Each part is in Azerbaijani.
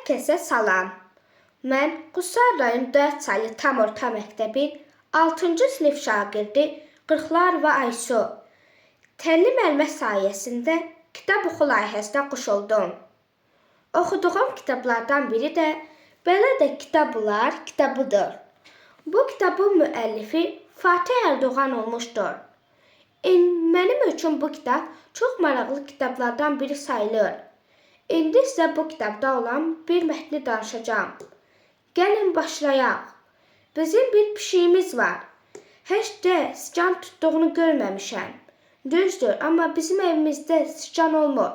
Herkese salam. Mən Qusar rayon 4 saylı tam orta məktəbin 6-cı sinif şagirdi Qırxlarova Aysu. Təlli müəllimə sayəsində kitab oxu layihəsinə qoşuldum. Oxuduğum kitablardan biri də Belə də Kitablar kitabıdır. Bu kitabın müəllifi Fatih Erdoğan olmuşdur. Mənim üçün bu kitab çox maraqlı kitablardan biri sayılır. İndi sizə bu kitabda olan bir mətni danışacağım. Gəlin başlayaq. Bizim bir pişiyimiz var. Heç də siçan tutduğunu görməmişəm. Düzdür, amma bizim evimizdə siçan olmur.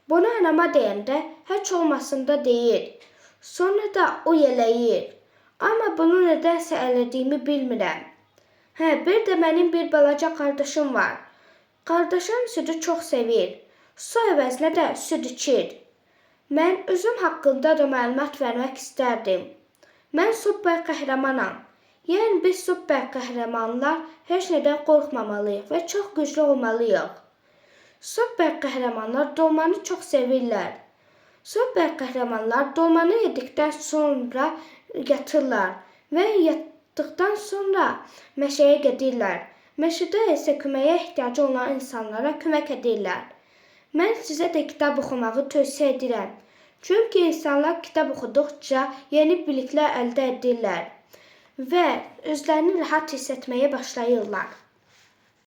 Bunu anama deyəndə heç olmasında deyir. Sonra da o yələyir. Amma bunu nədənsə elədiyimi bilmirəm. Bir də mənim bir balaca qardaşım var. Qardaşım südü çox sevir. Su əvəzinə də süd içir. Mən özüm haqqında da məlumat vermək istərdim. Mən super qəhrəmanam. Yəni biz super qəhrəmanlar heç nədən qorxmamalıyıq və çox güclü olmalıyıq. Super qəhrəmanlar dolmanı çox sevirlər. Super qəhrəmanlar dolmanı yedikdən sonra yatırlar və yatdıqdan sonra meşəyə gedirlər. Meşədə isə köməyə ehtiyacı olan insanlara kömək edirlər. Mən sizə də kitab oxumağı tövsiyə edirəm. Çünki insanlar kitab oxuduqca yeni biliklər əldə edirlər və özlərini rahat hiss etməyə başlayırlar.